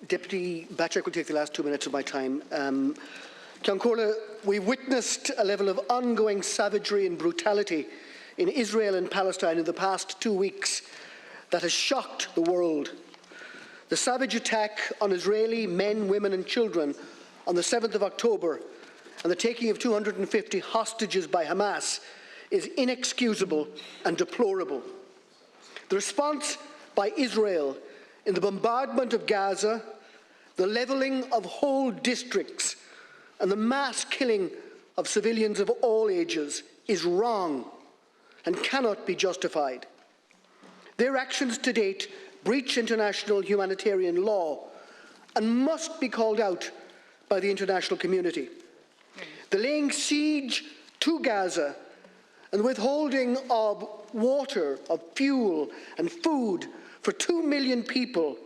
Deputy Bacek will take the last 2 minutes of my time. We witnessed a level of ongoing savagery and brutality in Israel and Palestine in the past 2 weeks that has shocked the world. The savage attack on Israeli men, women and children on the 7th of October and the taking of 250 hostages by Hamas is inexcusable and deplorable. The response by Israel in the bombardment of Gaza, the levelling of whole districts and the mass killing of civilians of all ages is wrong and cannot be justified. Their actions to date breach international humanitarian law and must be called out by the international community. The laying siege to Gaza and withholding of water, of fuel and food for 2 million people,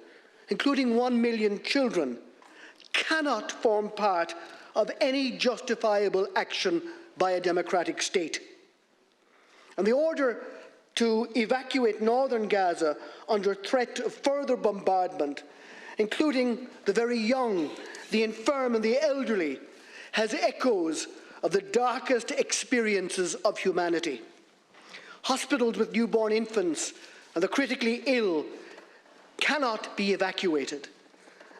including 1 million children, cannot form part of any justifiable action by a democratic state. And the order to evacuate northern Gaza under threat of further bombardment, including the very young, the infirm and the elderly, has echoes of the darkest experiences of humanity. Hospitals with newborn infants and the critically ill cannot be evacuated.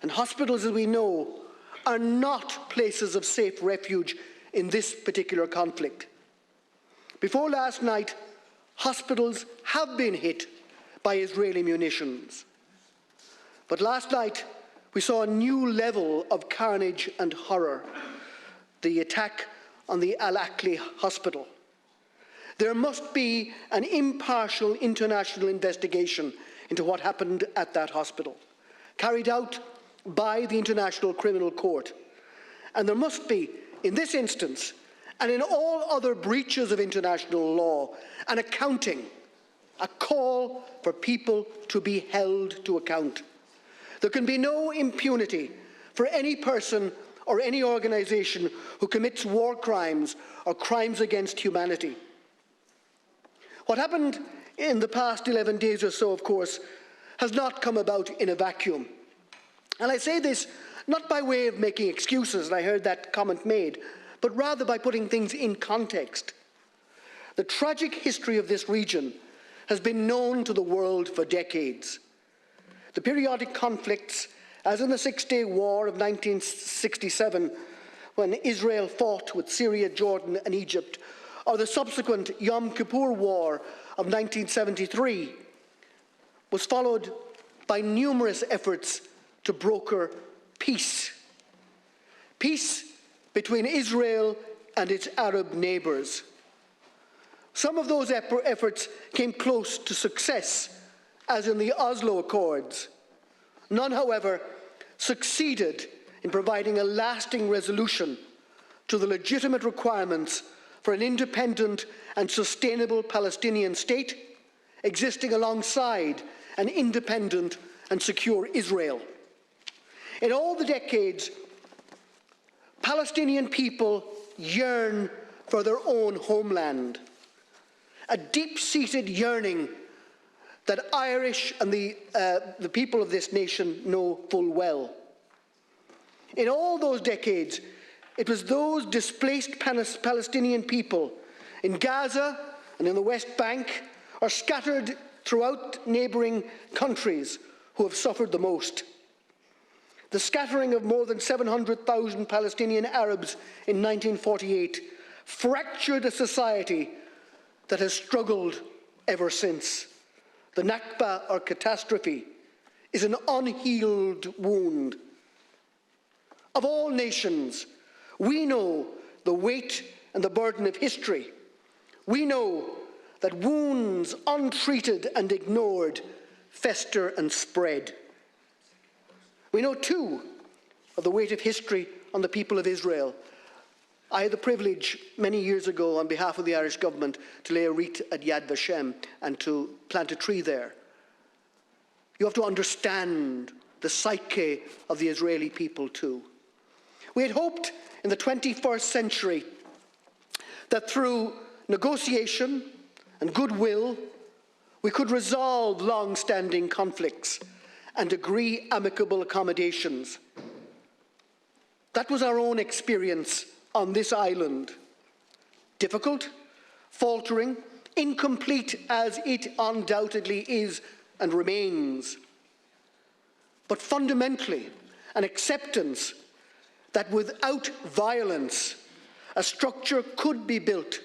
And hospitals, as we know, are not places of safe refuge in this particular conflict. Before last night, hospitals have been hit by Israeli munitions. But last night, we saw a new level of carnage and horror, the attack on the Al-Aqli hospital. There must be an impartial international investigation into what happened at that hospital, carried out by the International Criminal Court. And there must be, in this instance, and in all other breaches of international law, an accounting, a call for people to be held to account. There can be no impunity for any person or any organisation who commits war crimes or crimes against humanity. What happened in the past 11 days or so, of course, has not come about in a vacuum. And I say this not by way of making excuses, and I heard that comment made, but rather by putting things in context. The tragic history of this region has been known to the world for decades. The periodic conflicts, as in the Six-Day War of 1967, when Israel fought with Syria, Jordan and Egypt, or the subsequent Yom Kippur War of 1973, was followed by numerous efforts to broker peace. Peace between Israel and its Arab neighbours. Some of those efforts came close to success, as in the Oslo Accords. None, however, succeeded in providing a lasting resolution to the legitimate requirements for an independent and sustainable Palestinian state existing alongside an independent and secure Israel. In all the decades, Palestinian people yearn for their own homeland, a deep-seated yearning that Irish and the people of this nation know full well. In all those decades, it was those displaced Palestinian people in Gaza and in the West Bank, or scattered throughout neighbouring countries, who have suffered the most. The scattering of more than 700,000 Palestinian Arabs in 1948 fractured a society that has struggled ever since. The Nakba, or catastrophe, is an unhealed wound. Of all nations, we know the weight and the burden of history. We know that wounds untreated and ignored fester and spread. We know, too, of the weight of history on the people of Israel. I had the privilege many years ago, on behalf of the Irish government, to lay a wreath at Yad Vashem and to plant a tree there. You have to understand the psyche of the Israeli people too. We had hoped in the 21st century that through negotiation and goodwill we could resolve long-standing conflicts and agree amicable accommodations. That was our own experience on this island. Difficult, faltering, incomplete as it undoubtedly is and remains. But fundamentally, an acceptance that without violence, a structure could be built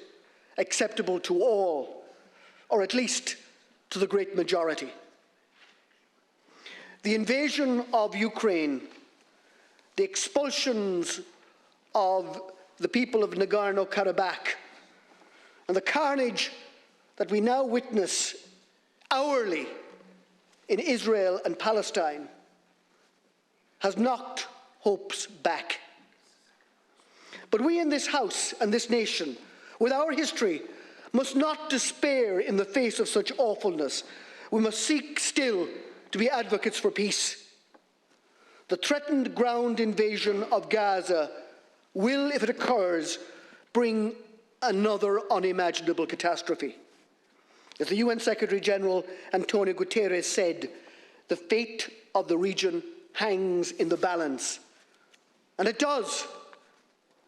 acceptable to all, or at least to the great majority. The invasion of Ukraine, the expulsions of the people of Nagorno-Karabakh, and the carnage that we now witness hourly in Israel and Palestine has knocked hopes back. But we in this House and this nation, with our history, must not despair in the face of such awfulness. We must seek still to be advocates for peace. The threatened ground invasion of Gaza will, if it occurs, bring another unimaginable catastrophe. As the UN Secretary-General Antonio Guterres said, the fate of the region hangs in the balance. And it does.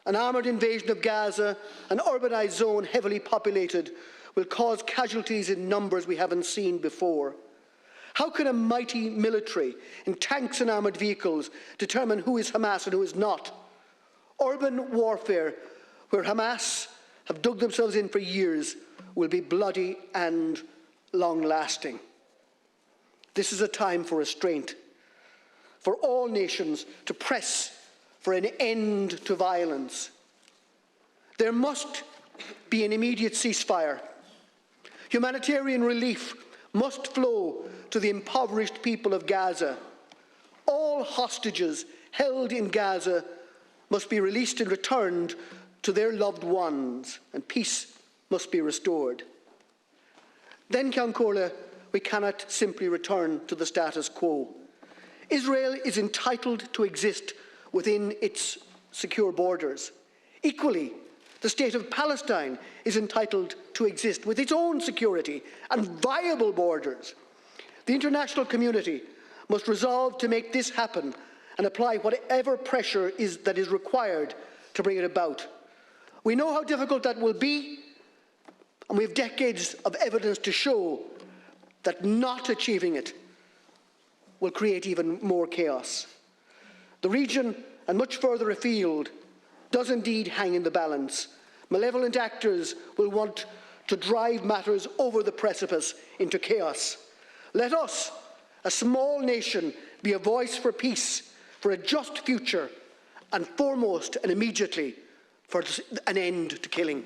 An armoured invasion of Gaza, an urbanised zone heavily populated, will cause casualties in numbers we haven't seen before. How can a mighty military in tanks and armoured vehicles determine who is Hamas and who is not? Urban warfare, where Hamas have dug themselves in for years, will be bloody and long-lasting. This is a time for restraint, for all nations to press for an end to violence. There must be an immediate ceasefire. Humanitarian relief must flow to the impoverished people of Gaza. All hostages held in Gaza must be released and returned to their loved ones, and peace must be restored. Then, Ceann Comhairle, we cannot simply return to the status quo. Israel is entitled to exist within its secure borders. Equally, the state of Palestine is entitled to exist with its own security and viable borders. The international community must resolve to make this happen and apply whatever pressure that is required to bring it about. We know how difficult that will be, and we have decades of evidence to show that not achieving it will create even more chaos. The region, and much further afield, does indeed hang in the balance. Malevolent actors will want to drive matters over the precipice into chaos. Let us, a small nation, be a voice for peace, for a just future, and foremost and immediately for an end to killing.